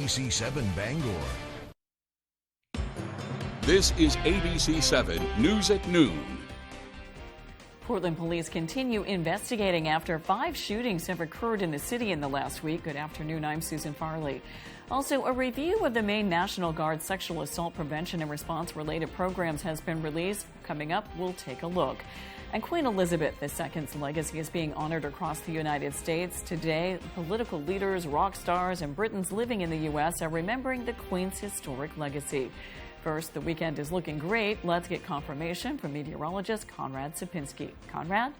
ABC7 Bangor. This is ABC7 News at Noon. Portland police continue investigating after 5 shootings have occurred in the city in the last week. Good afternoon, I'm Susan Farley. Also, a review of the Maine National Guard sexual assault prevention and response related programs has been released. Coming up, we'll take a look. And Queen Elizabeth II's legacy is being honored across the United States. Today, political leaders, rock stars, and Britons living in the U.S. are remembering the Queen's historic legacy. First, the weekend is looking great. Let's get confirmation from meteorologist Conrad Sapinski. Conrad?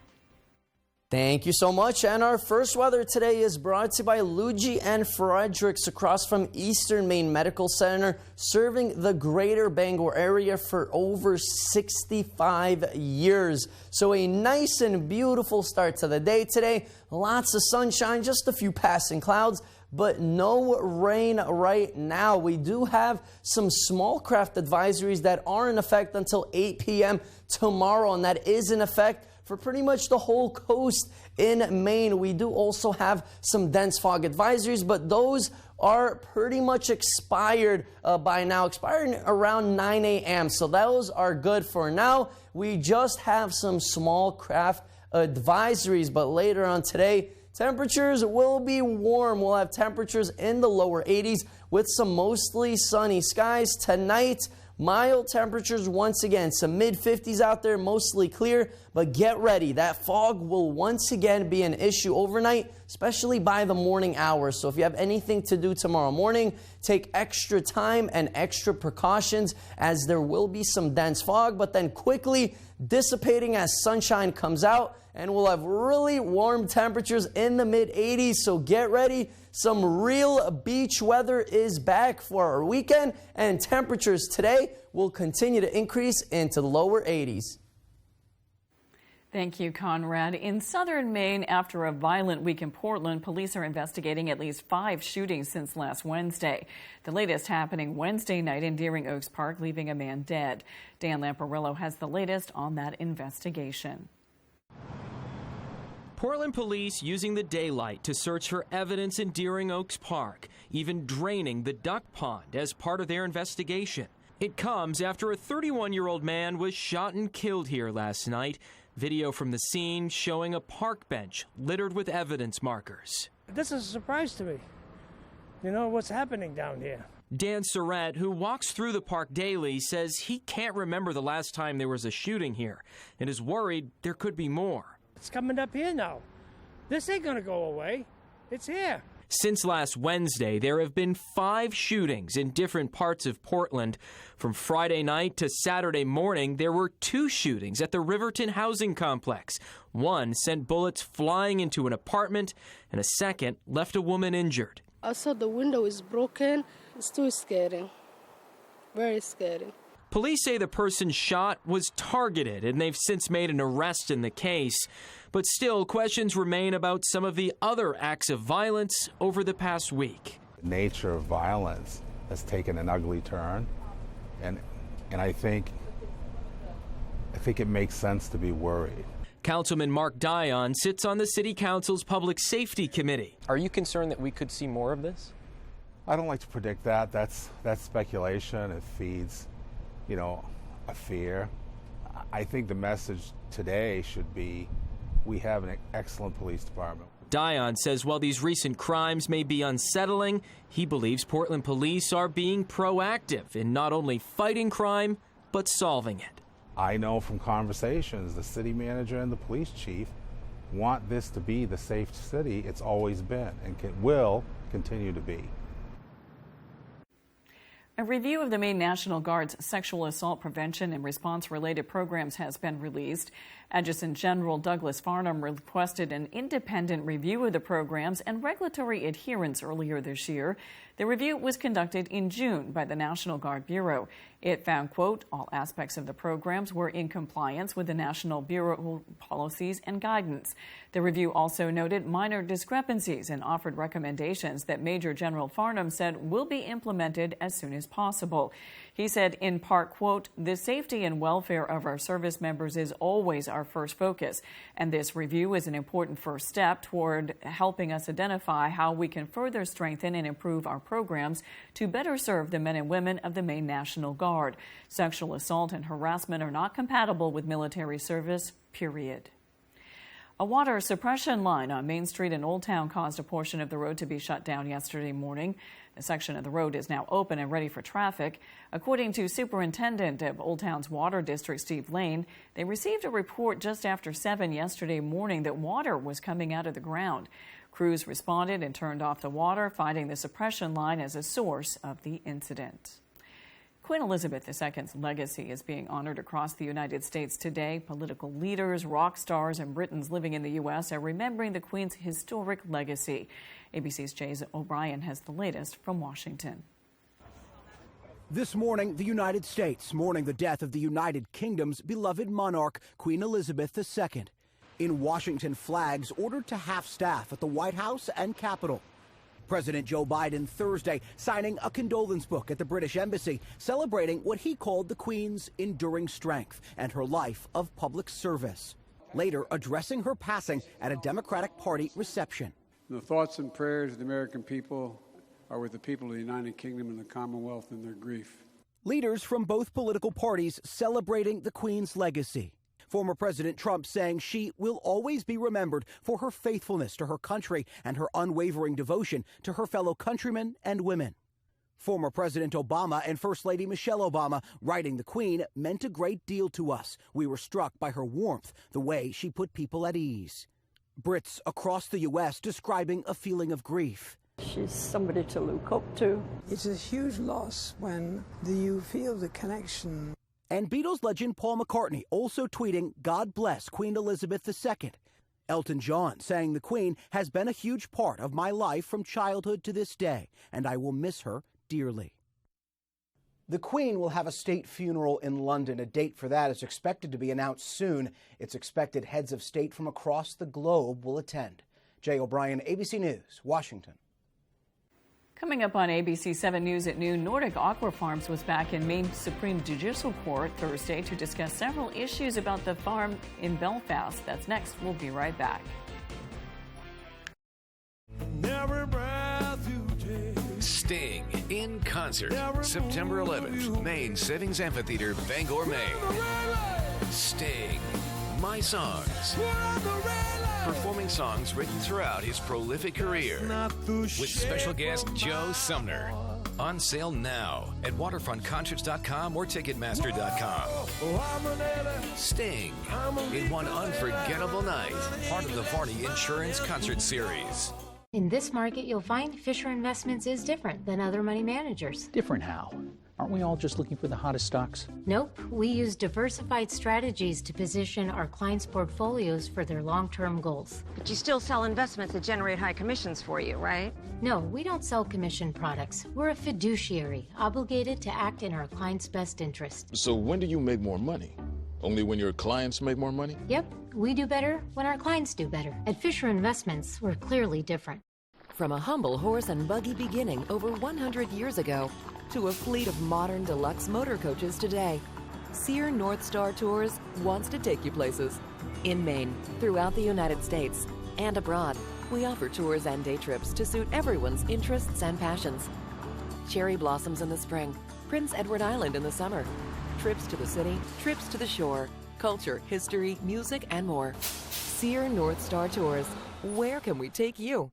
Thank you so much. And our first weather today is brought to you by Luigi and Fredericks across from Eastern Maine Medical Center, serving the greater Bangor area for over 65 years. So a nice and beautiful start to the day today. Lots of sunshine, just a few passing clouds, but no rain right now. We do have some small craft advisories that are in effect until 8 p.m. tomorrow, and that is in effect for pretty much the whole coast in Maine. We do also have some dense fog advisories, but those are pretty much expired by now, expiring around 9 a.m. So those are good for now. We just have some small craft advisories, but later on today, temperatures will be warm. We'll have temperatures in the lower 80s with some mostly sunny skies. Tonight, mild temperatures once again, some mid-50s out there, mostly clear, but get ready. That fog will once again be an issue overnight, especially by the morning hours. So if you have anything to do tomorrow morning, take extra time and extra precautions as there will be some dense fog, but then quickly dissipating as sunshine comes out, and we'll have really warm temperatures in the mid-80s. So get ready. Some real beach weather is back for our weekend, and temperatures today will continue to increase into the lower 80s. Thank you, Conrad. In southern Maine, after a violent week in Portland, police are investigating at least 5 shootings since last Wednesday. The latest happening Wednesday night in Deering Oaks Park, leaving a man dead. Dan Lamparello has the latest on that investigation. Portland police using the daylight to search for evidence in Deering Oaks Park, even draining the duck pond as part of their investigation. It comes after a 31-year-old man was shot and killed here last night. Video from the scene showing a park bench littered with evidence markers. This is a surprise to me. You know what's happening down here. Dan Surratt, who walks through the park daily, says he can't remember the last time there was a shooting here and is worried there could be more. It's coming up here now. This ain't gonna go away. It's here. Since last Wednesday, there have been 5 shootings in different parts of Portland. From Friday night to Saturday morning, there were 2 shootings at the Riverton housing complex. One sent bullets flying into an apartment, and a second left a woman injured. I saw the window is broken. It's too scary. Very scary. Police say the person shot was targeted, and they've since made an arrest in the case. But still, questions remain about some of the other acts of violence over the past week. The nature of violence has taken an ugly turn, and I think it makes sense to be worried. Councilman Mark Dion sits on the City Council's Public Safety Committee. Are you concerned that we could see more of this? I don't like to predict that. That's speculation. It feeds, a fear. I think the message today should be we have an excellent police department. Dion says while these recent crimes may be unsettling, he believes Portland police are being proactive in not only fighting crime, but solving it. I know from conversations the city manager and the police chief want this to be the safe city it's always been and will continue to be. A review of the Maine National Guard's sexual assault prevention and response related programs has been released. Adjutant General Douglas Farnham requested an independent review of the programs and regulatory adherence earlier this year. The review was conducted in June by the National Guard Bureau. It found, quote, all aspects of the programs were in compliance with the National Bureau policies and guidance. The review also noted minor discrepancies and offered recommendations that Major General Farnham said will be implemented as soon as possible. He said in part, quote, "The safety and welfare of our service members is always our first focus, and this review is an important first step toward helping us identify how we can further strengthen and improve our programs to better serve the men and women of the Maine National Guard. Sexual assault and harassment are not compatible with military service, period." A water suppression line on Main Street in Old Town caused a portion of the road to be shut down yesterday morning. The section of the road is now open and ready for traffic. According to Superintendent of Old Town's Water District, Steve Lane, they received a report just after 7 yesterday morning that water was coming out of the ground. Crews responded and turned off the water, finding the suppression line as a source of the incident. Queen Elizabeth II's legacy is being honored across the United States today. Political leaders, rock stars, and Britons living in the U.S. are remembering the Queen's historic legacy. ABC's Jay O'Brien has the latest from Washington. This morning, the United States mourning the death of the United Kingdom's beloved monarch, Queen Elizabeth II. In Washington, flags ordered to half-staff at the White House and Capitol. President Joe Biden Thursday signing a condolence book at the British Embassy, celebrating what he called the Queen's enduring strength and her life of public service. Later addressing her passing at a Democratic Party reception. The thoughts and prayers of the American people are with the people of the United Kingdom and the Commonwealth in their grief. Leaders from both political parties celebrating the Queen's legacy. Former President Trump saying she will always be remembered for her faithfulness to her country and her unwavering devotion to her fellow countrymen and women. Former President Obama and First Lady Michelle Obama writing the Queen meant a great deal to us. We were struck by her warmth, the way she put people at ease. Brits across the U.S. describing a feeling of grief. She's somebody to look up to. It's a huge loss when you feel the connection. And Beatles legend Paul McCartney also tweeting, "God bless Queen Elizabeth II." Elton John saying the Queen has been a huge part of my life from childhood to this day, and I will miss her dearly. The Queen will have a state funeral in London. A date for that is expected to be announced soon. It's expected heads of state from across the globe will attend. Jay O'Brien, ABC News, Washington. Coming up on ABC 7 News at noon, Nordic Aqua Farms was back in Maine Supreme Judicial Court Thursday to discuss several issues about the farm in Belfast. That's next. We'll be right back. Sting in concert, September 11th, Maine Savings Amphitheater, Bangor, Maine. Sting, My Songs. Performing songs written throughout his prolific career with special guest Joe Sumner. On sale now at waterfrontconcerts.com or Ticketmaster.com. Sting in one unforgettable night, part of the Varney Insurance Concert Series. In this market, you'll find Fisher Investments is different than other money managers. Different how? Aren't we all just looking for the hottest stocks? Nope. We use diversified strategies to position our clients' portfolios for their long-term goals. But you still sell investments that generate high commissions for you, right? No, we don't sell commission products. We're a fiduciary, obligated to act in our clients' best interest. So when do you make more money? Only when your clients make more money? Yep. We do better when our clients do better. At Fisher Investments, we're clearly different. From a humble horse and buggy beginning over 100 years ago, to a fleet of modern deluxe motor coaches today, Sear North Star Tours wants to take you places. In Maine, throughout the United States, and abroad, we offer tours and day trips to suit everyone's interests and passions. Cherry blossoms in the spring, Prince Edward Island in the summer, trips to the city, trips to the shore, culture, history, music, and more. Sear North Star Tours. Where can we take you?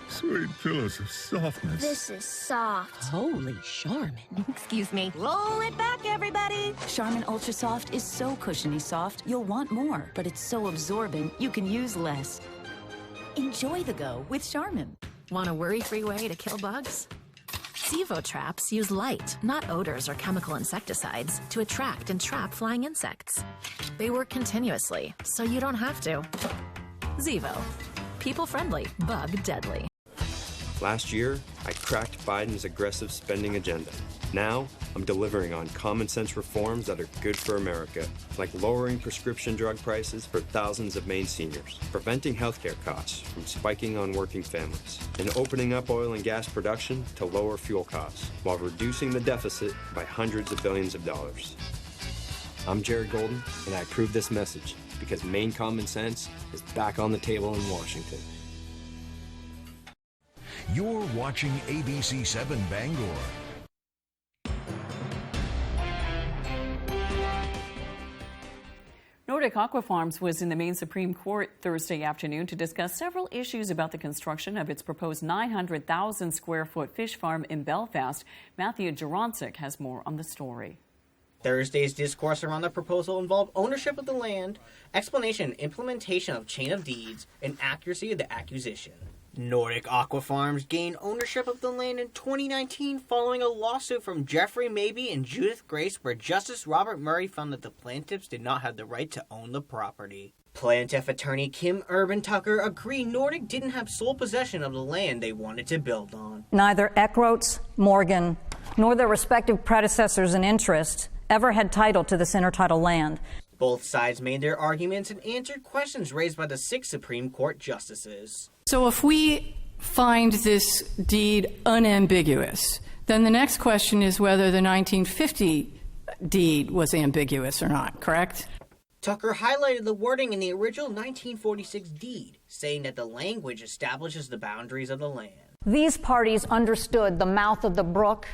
Sweet pillows of softness. This is soft. Holy Charmin. Excuse me. Roll it back, everybody. Charmin Ultra Soft is so cushiony soft, you'll want more. But it's so absorbent, you can use less. Enjoy the go with Charmin. Want a worry-free way to kill bugs? Zevo traps use light, not odors or chemical insecticides, to attract and trap flying insects. They work continuously, so you don't have to. Zevo. People-friendly, bug-deadly. Last year, I cracked Biden's aggressive spending agenda. Now, I'm delivering on common sense reforms that are good for America, like lowering prescription drug prices for thousands of Maine seniors, preventing healthcare costs from spiking on working families, and opening up oil and gas production to lower fuel costs, while reducing the deficit by hundreds of billions of dollars. I'm Jared Golden, and I approve this message because Maine common sense is back on the table in Washington. You're watching ABC 7 Bangor. Nordic Aqua Farms was in the Maine Supreme Court Thursday afternoon to discuss several issues about the construction of its proposed 900,000 square foot fish farm in Belfast. Matthew Juronsik has more on the story. Thursday's discourse around the proposal involved ownership of the land, explanation and implementation of chain of deeds, and accuracy of the acquisition. Nordic Aqua Farms gained ownership of the land in 2019 following a lawsuit from Jeffrey Mabey and Judith Grace where Justice Robert Murray found that the plaintiffs did not have the right to own the property. Plaintiff attorney Kim Urban Tucker agreed Nordic didn't have sole possession of the land they wanted to build on. Neither Eckroats, Morgan, nor their respective predecessors in interest ever had title to this intertidal land. Both sides made their arguments and answered questions raised by the 6 Supreme Court justices. So if we find this deed unambiguous, then the next question is whether the 1950 deed was ambiguous or not, correct? Tucker highlighted the wording in the original 1946 deed, saying that the language establishes the boundaries of the land. These parties understood the mouth of the brook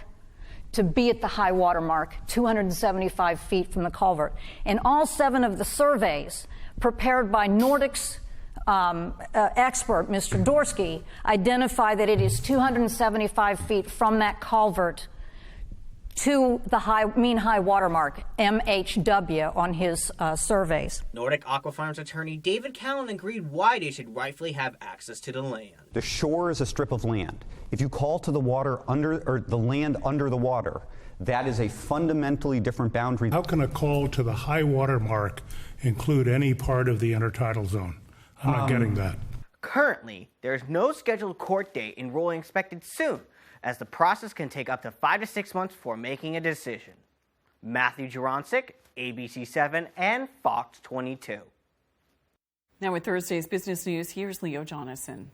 to be at the high water mark, 275 feet from the culvert. And all 7 of the surveys prepared by Nordic's expert, Mr. Dorsky, identify that it is 275 feet from that culvert to the mean high water mark, MHW, on his surveys. Nordic Aqua Farms attorney David Callan agreed why they should rightfully have access to the land. The shore is a strip of land. If you call to the water under, or the land under the water, that is a fundamentally different boundary. How can a call to the high water mark include any part of the intertidal zone? I'm not getting that. Currently, there is no scheduled court date and ruling expected soon, as the process can take up to 5 to 6 months before making a decision. Matthew Juronsik, ABC 7 and Fox 22. Now with Thursday's business news, here's Leo Jonathan.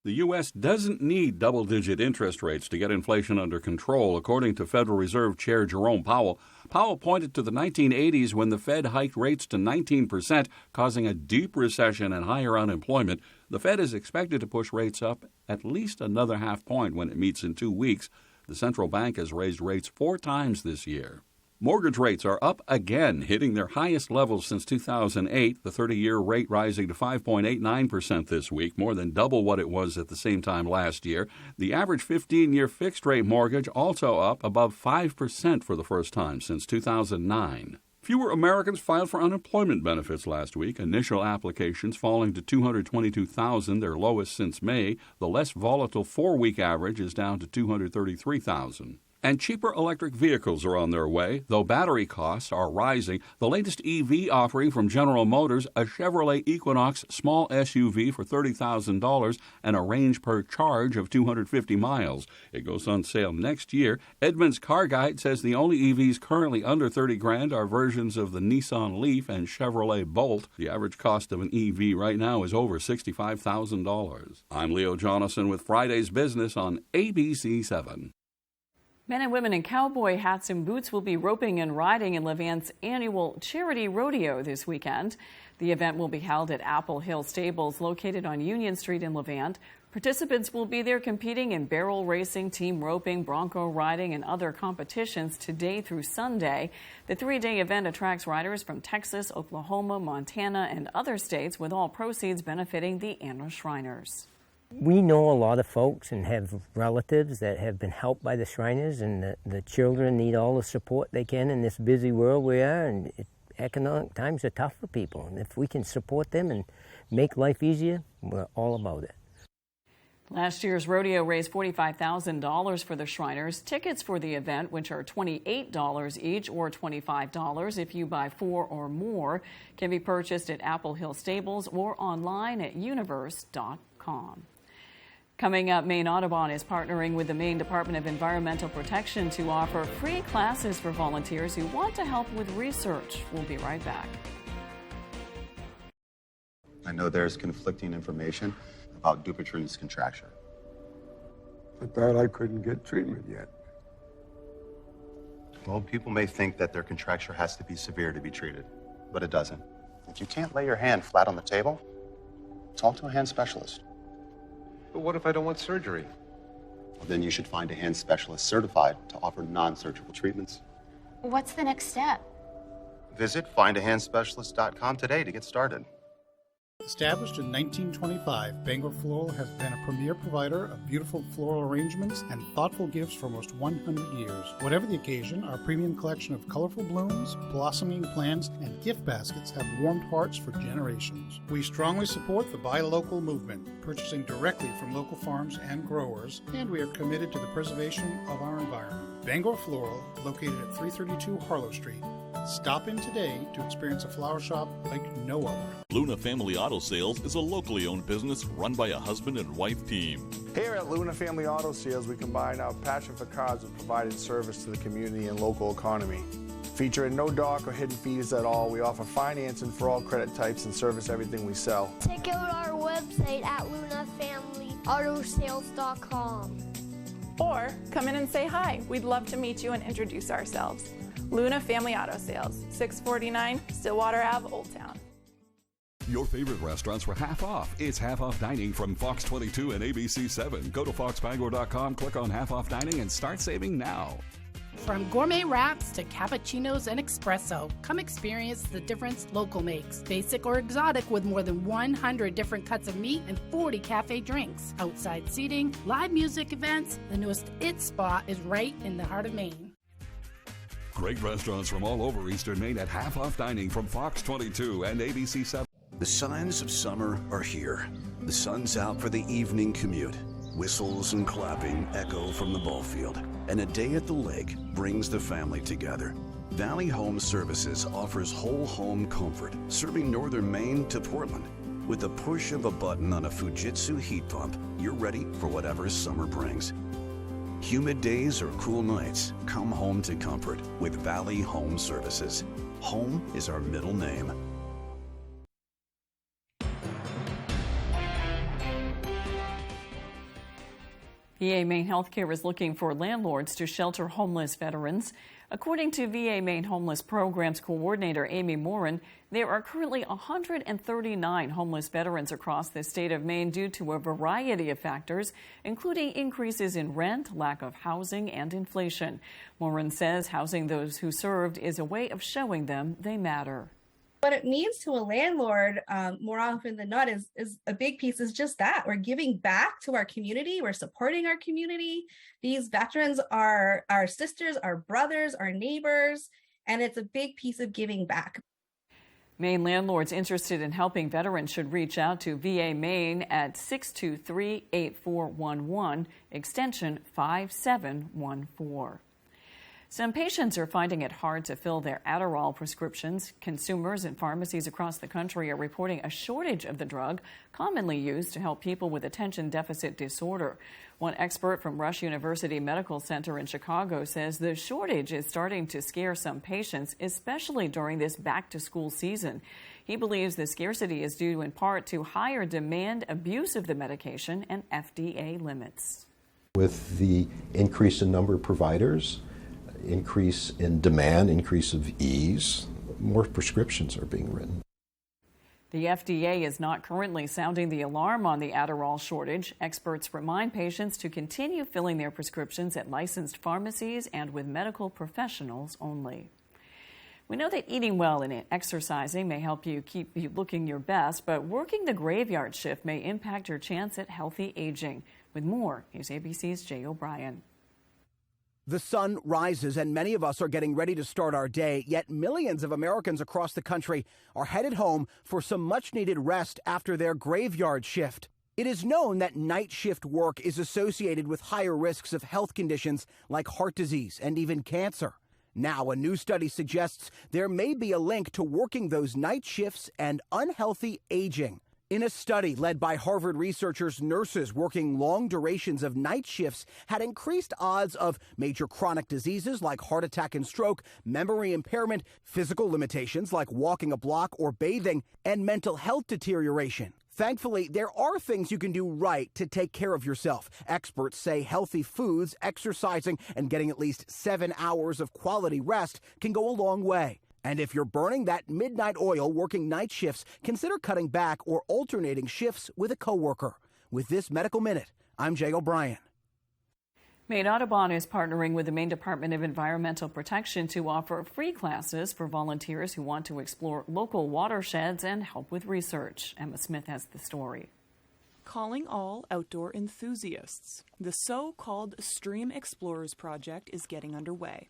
The U.S. doesn't need double-digit interest rates to get inflation under control, according to Federal Reserve Chair Jerome Powell. Powell pointed to the 1980s when the Fed hiked rates to 19%, causing a deep recession and higher unemployment. The Fed is expected to push rates up at least another half point when it meets in 2 weeks. The central bank has raised rates 4 times this year. Mortgage rates are up again, hitting their highest levels since 2008, the 30-year rate rising to 5.89% this week, more than double what it was at the same time last year. The average 15-year fixed-rate mortgage also up above 5% for the first time since 2009. Fewer Americans filed for unemployment benefits last week, initial applications falling to 222,000, their lowest since May. The less volatile 4-week average is down to 233,000. And cheaper electric vehicles are on their way, though battery costs are rising. The latest EV offering from General Motors, a Chevrolet Equinox small SUV for $30,000 and a range per charge of 250 miles. It goes on sale next year. Edmunds Car Guide says the only EVs currently under $30,000 are versions of the Nissan Leaf and Chevrolet Bolt. The average cost of an EV right now is over $65,000. I'm Leo Jonathan with Friday's Business on ABC 7. Men and women in cowboy hats and boots will be roping and riding in Levant's annual charity rodeo this weekend. The event will be held at Apple Hill Stables, located on Union Street in Levant. Participants will be there competing in barrel racing, team roping, bronco riding, and other competitions today through Sunday. The 3-day event attracts riders from Texas, Oklahoma, Montana, and other states, with all proceeds benefiting the Anna Shriners. We know a lot of folks and have relatives that have been helped by the Shriners, and the children need all the support they can in this busy world we are, and economic times are tough for people. And if we can support them and make life easier, we're all about it. Last year's rodeo raised $45,000 for the Shriners. Tickets for the event, which are $28 each or $25 if you buy 4 or more, can be purchased at Apple Hill Stables or online at universe.com. Coming up, Maine Audubon is partnering with the Maine Department of Environmental Protection to offer free classes for volunteers who want to help with research. We'll be right back. I know there's conflicting information about Dupuytren's contracture. I thought I couldn't get treatment yet. Well, people may think that their contracture has to be severe to be treated, but it doesn't. If you can't lay your hand flat on the table, talk to a hand specialist. But what if I don't want surgery? Well, then you should find a hand specialist certified to offer non-surgical treatments. What's the next step? Visit findahandspecialist.com today to get started. Established in 1925, Bangor Floral has been a premier provider of beautiful floral arrangements and thoughtful gifts for almost 100 years. Whatever the occasion, our premium collection of colorful blooms, blossoming plants, and gift baskets have warmed hearts for generations. We strongly support the Buy Local movement, purchasing directly from local farms and growers, and we are committed to the preservation of our environment. Bangor Floral, located at 332 Harlow Street. Stop in today to experience a flower shop like no other. Luna Family Auto Sales is a locally owned business run by a husband and wife team. Here at Luna Family Auto Sales, we combine our passion for cars with providing service to the community and local economy. Featuring no dock or hidden fees at all, we offer financing for all credit types and service everything we sell. Check out our website at lunafamilyautosales.com. Or come in and say hi. We'd love to meet you and introduce ourselves. Luna Family Auto Sales, 649 Stillwater Ave, Old Town. Your favorite restaurants for half off. It's half off dining from Fox 22 and ABC 7. Go to foxbangor.com, click on half off dining, and start saving now. From gourmet wraps to cappuccinos and espresso, come experience the difference local makes. Basic or exotic with more than 100 different cuts of meat and 40 cafe drinks. Outside seating, live music events, the newest It spot is right in the heart of Maine. Great restaurants from all over Eastern Maine at half off dining from Fox 22 and ABC 7. The signs of summer are here. The sun's out for the evening commute. Whistles and clapping echo from the ball field. And a day at the lake brings the family together. Valley Home Services offers whole home comfort, serving northern Maine to Portland. With the push of a button on a Fujitsu heat pump, you're ready for whatever summer brings. Humid days or cool nights, come home to comfort with Valley Home Services. Home is our middle name. VA Maine Healthcare is looking for landlords to shelter homeless veterans. According to VA Maine Homeless Programs Coordinator Amy Morin, there are currently 139 homeless veterans across the state of Maine due to a variety of factors, including increases in rent, lack of housing, and inflation. Morin says housing those who served is a way of showing them they matter. What it means to a landlord, more often than not, is a big piece is just that. We're giving back to our community. We're supporting our community. These veterans are our sisters, our brothers, our neighbors, and it's a big piece of giving back. Maine landlords interested in helping veterans should reach out to VA Maine at 623-8411, extension 5714. Some patients are finding it hard to fill their Adderall prescriptions. Consumers and pharmacies across the country are reporting a shortage of the drug commonly used to help people with attention deficit disorder. One expert from Rush University Medical Center in Chicago says the shortage is starting to scare some patients, especially during this back-to-school season. He believes the scarcity is due in part to higher demand, abuse of the medication, and FDA limits. With the increase in number of providers, increase in demand, increase of ease, more prescriptions are being written. The FDA is not currently sounding the alarm on the Adderall shortage. Experts remind patients to continue filling their prescriptions at licensed pharmacies and with medical professionals only. We know that eating well and exercising may help you keep you looking your best, but working the graveyard shift may impact your chance at healthy aging. With more, here's ABC's Jay O'Brien. The sun rises and many of us are getting ready to start our day, yet millions of Americans across the country are headed home for some much-needed rest after their graveyard shift. It is known that night shift work is associated with higher risks of health conditions like heart disease and even cancer. Now, a new study suggests there may be a link to working those night shifts and unhealthy aging. In a study led by Harvard researchers, nurses working long durations of night shifts had increased odds of major chronic diseases like heart attack and stroke, memory impairment, physical limitations like walking a block or bathing, and mental health deterioration. Thankfully, there are things you can do right to take care of yourself. Experts say healthy foods, exercising, and getting at least 7 hours of quality rest can go a long way. And if you're burning that midnight oil working night shifts, consider cutting back or alternating shifts with a coworker. With this Medical Minute, I'm Jay O'Brien. Maine Audubon is partnering with the Maine Department of Environmental Protection to offer free classes for volunteers who want to explore local watersheds and help with research. Emma Smith has the story. Calling all outdoor enthusiasts, the so-called Stream Explorers project is getting underway.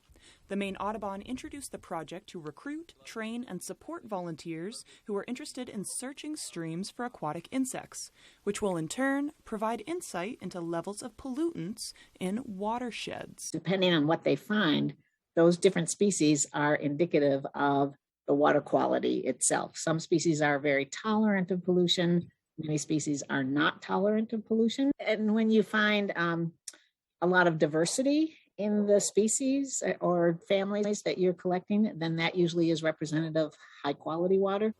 The Maine Audubon introduced the project to recruit, train, and support volunteers who are interested in searching streams for aquatic insects, which will in turn provide insight into levels of pollutants in watersheds. Depending on what they find, those different species are indicative of the water quality itself. Some species are very tolerant of pollution. Many species are not tolerant of pollution. And when you find a lot of diversity in the species or families that you're collecting, then that usually is representative of high quality water.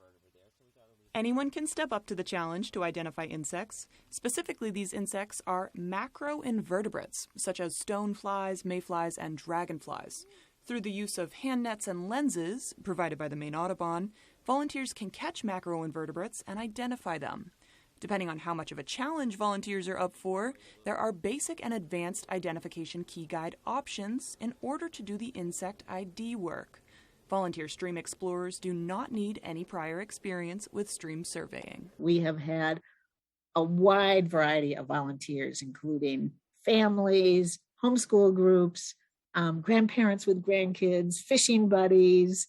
Anyone can step up to the challenge to identify insects. Specifically, these insects are macroinvertebrates, such as stoneflies, mayflies, and dragonflies. Through the use of hand nets and lenses provided by the Maine Audubon, volunteers can catch macroinvertebrates and identify them. Depending on how much of a challenge volunteers are up for, there are basic and advanced identification key guide options in order to do the insect ID work. Volunteer stream explorers do not need any prior experience with stream surveying. We have had a wide variety of volunteers, including families, homeschool groups, grandparents with grandkids, fishing buddies,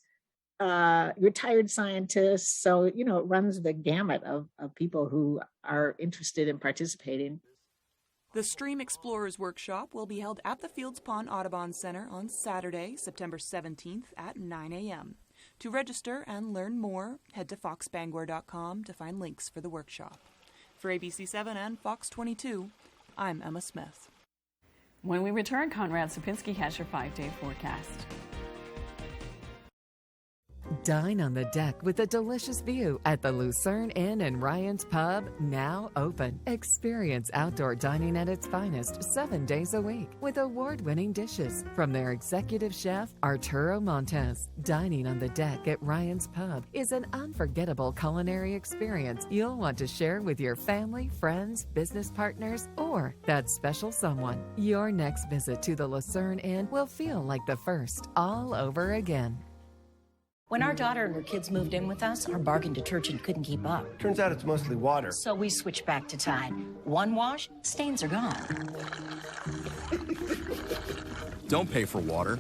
retired scientists. So, it runs the gamut of people who are interested in participating. The Stream Explorers Workshop will be held at the Fields Pond Audubon Center on Saturday, September 17th at 9 a.m. To register and learn more, head to foxbangor.com to find links for the workshop. For ABC7 and Fox 22, I'm Emma Smith. When we return, Conrad Sapinski has your 5-day forecast. Dine on the deck with a delicious view at the Lucerne Inn and Ryan's Pub, now open. Experience outdoor dining at its finest 7 days a week with award-winning dishes from their executive chef, Arturo Montes. Dining on the deck at Ryan's Pub is an unforgettable culinary experience you'll want to share with your family, friends, business partners, or that special someone. Your next visit to the Lucerne Inn will feel like the first all over again. When our daughter and her kids moved in with us, our bargain detergent couldn't keep up. Turns out it's mostly water. So we switched back to Tide. One wash, stains are gone. Don't pay for water.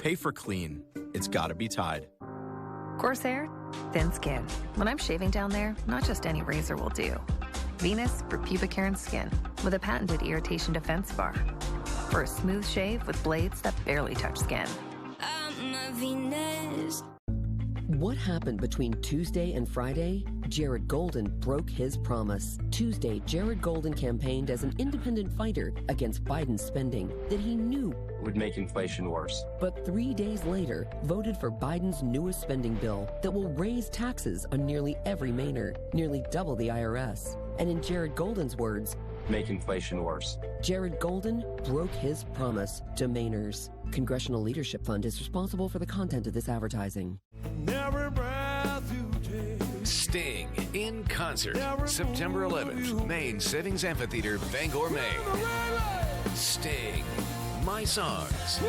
Pay for clean. It's gotta be Tide. Corsair, thin skin. When I'm shaving down there, not just any razor will do. Venus for pubic hair and skin with a patented irritation defense bar. For a smooth shave with blades that barely touch skin. I'm a Venus. What happened between Tuesday and Friday? Jared Golden broke his promise. Tuesday, Jared Golden campaigned as an independent fighter against Biden's spending that he knew would make inflation worse. But 3 days later, voted for Biden's newest spending bill that will raise taxes on nearly every Mainer, nearly double the IRS. And in Jared Golden's words, make inflation worse. Jared Golden broke his promise to Mainers. Congressional Leadership Fund is responsible for the content of this advertising. Sting in concert, September 11th, Maine Savings Amphitheater, Bangor, Maine. Sting, My Songs.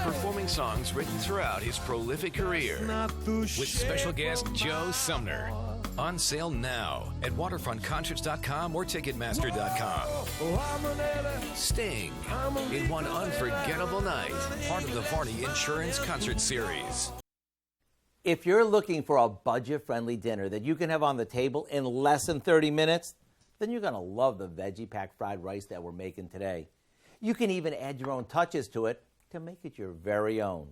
Performing songs written throughout his prolific career with special guest Joe Sumner. On sale now at waterfrontconcerts.com or ticketmaster.com. Sting in one unforgettable night, part of the Varney Insurance Concert Series. If you're looking for a budget-friendly dinner that you can have on the table in less than 30 minutes, then you're going to love the Veggie Pack fried rice that we're making today. You can even add your own touches to it to make it your very own.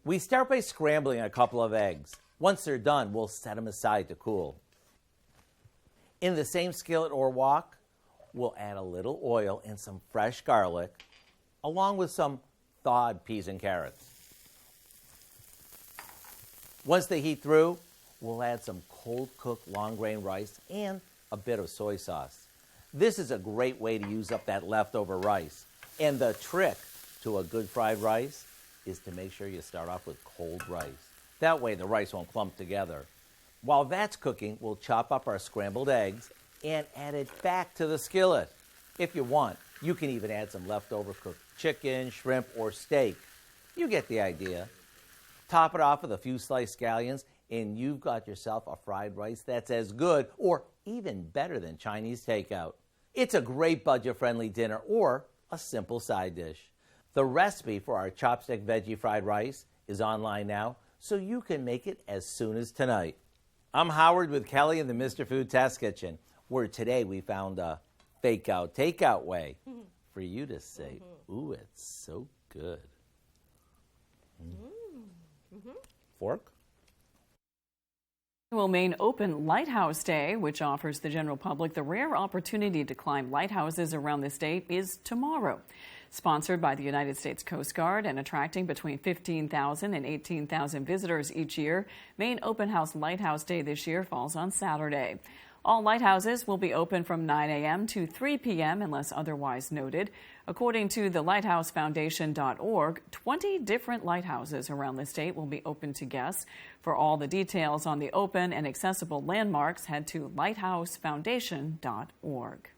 We start by scrambling a couple of eggs. Once they're done, we'll set them aside to cool. In the same skillet or wok, we'll add a little oil and some fresh garlic, along with some thawed peas and carrots. Once they heat through, we'll add some cold-cooked long-grain rice and a bit of soy sauce. This is a great way to use up that leftover rice. And the trick to a good fried rice is to make sure you start off with cold rice. That way the rice won't clump together. While that's cooking, we'll chop up our scrambled eggs and add it back to the skillet. If you want, you can even add some leftover cooked chicken, shrimp, or steak. You get the idea. Top it off with a few sliced scallions, and you've got yourself a fried rice that's as good or even better than Chinese takeout. It's a great budget-friendly dinner or a simple side dish. The recipe for our chopstick veggie fried rice is online now, so you can make it as soon as tonight. I'm Howard with Kelly in the Mr. Food Test Kitchen, where today we found a fake-out, takeout way for you to say, ooh, it's so good. Fork? Will Maine open Lighthouse Day, which offers the general public the rare opportunity to climb lighthouses around the state, is tomorrow. Sponsored by the United States Coast Guard and attracting between 15,000 and 18,000 visitors each year, Maine Open House Lighthouse Day this year falls on Saturday. All lighthouses will be open from 9 a.m. to 3 p.m. unless otherwise noted. According to the lighthousefoundation.org, 20 different lighthouses around the state will be open to guests. For all the details on the open and accessible landmarks, head to lighthousefoundation.org.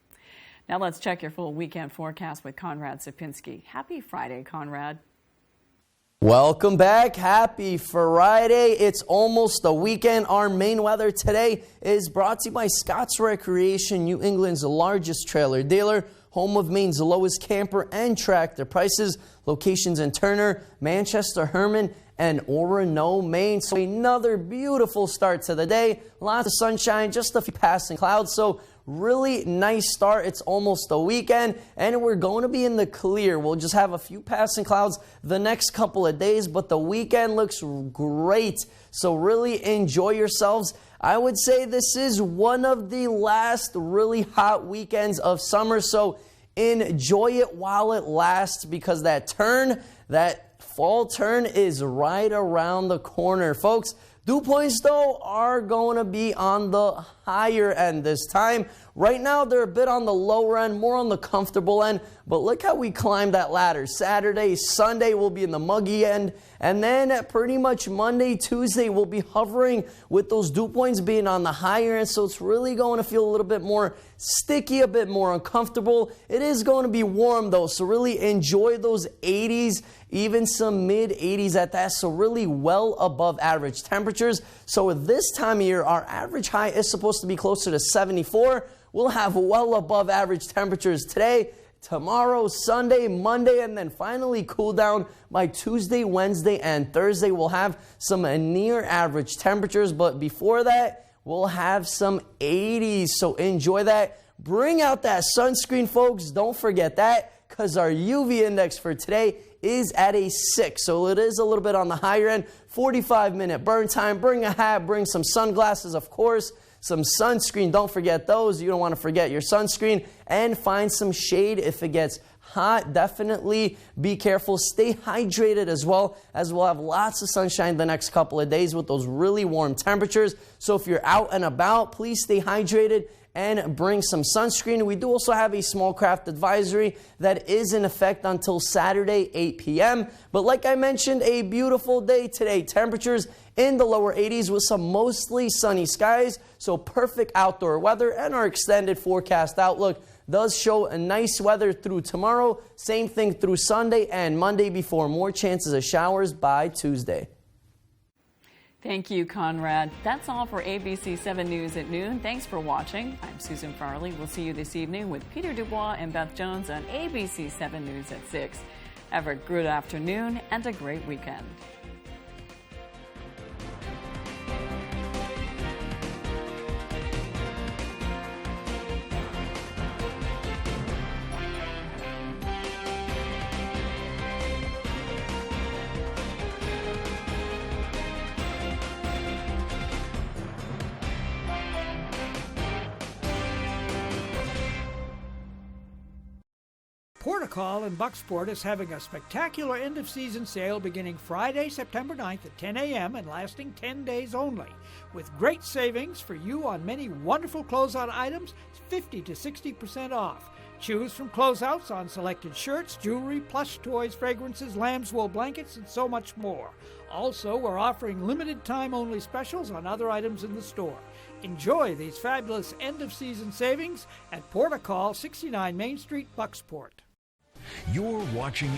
Now let's check your full weekend forecast with Conrad Sapinski. Happy Friday, Conrad. Welcome back. Happy Friday. It's almost the weekend. Our Maine weather today is brought to you by Scott's Recreation, New England's largest trailer dealer, home of Maine's lowest camper and tractor prices, locations in Turner, Manchester, Herman, and Orono, Maine. So another beautiful start to the day. Lots of sunshine, just a few passing clouds. So really nice start. It's almost the weekend, and we're going to be in the clear. We'll just have a few passing clouds the next couple of days, but the weekend looks great. So really enjoy yourselves. I would say this is one of the last really hot weekends of summer, so enjoy it while it lasts, because that fall turn is right around the corner, folks. Dew points, though, are going to be on the higher end this time. Right now, they're a bit on the lower end, more on the comfortable end. But look how we climbed that ladder. Saturday, Sunday will be in the muggy end. And then pretty much Monday, Tuesday, we'll be hovering with those dew points being on the higher end. So it's really going to feel a little bit more sticky, a bit more uncomfortable. It is going to be warm, though. So really enjoy those 80s, even some mid-80s at that. So really well above average temperatures. So this time of year, our average high is supposed to be closer to 74. We'll have well above average temperatures today, tomorrow, Sunday, Monday, and then finally cool down by Tuesday, Wednesday, and Thursday. We'll have some near average temperatures, but before that, we'll have some 80s. So enjoy that. Bring out that sunscreen, folks. Don't forget that, because our UV index for today is at a 6. So it is a little bit on the higher end. 45-minute burn time. Bring a hat. Bring some sunglasses, of course. Some sunscreen. Don't forget those. You don't want to forget your sunscreen. And find some shade if it gets hot. Definitely be careful. Stay hydrated as well, as we'll have lots of sunshine the next couple of days with those really warm temperatures. So if you're out and about, please stay hydrated and bring some sunscreen. We do also have a small craft advisory that is in effect until Saturday, 8 p.m. But like I mentioned, a beautiful day today. Temperatures in the lower 80s with some mostly sunny skies. So perfect outdoor weather, and our extended forecast outlook does show a nice weather through tomorrow. Same thing through Sunday and Monday before more chances of showers by Tuesday. Thank you, Conrad. That's all for ABC 7 News at noon. Thanks for watching. I'm Susan Farley. We'll see you this evening with Peter Dubois and Beth Jones on ABC 7 News at 6. Have a good afternoon and a great weekend. Portacall in Bucksport is having a spectacular end-of-season sale beginning Friday, September 9th at 10 a.m. and lasting 10 days only. With great savings for you on many wonderful closeout items, 50 to 60% off. Choose from closeouts on selected shirts, jewelry, plush toys, fragrances, lamb's wool blankets, and so much more. Also, we're offering limited time only specials on other items in the store. Enjoy these fabulous end-of-season savings at Portacall, 69 Main Street, Bucksport. You're watching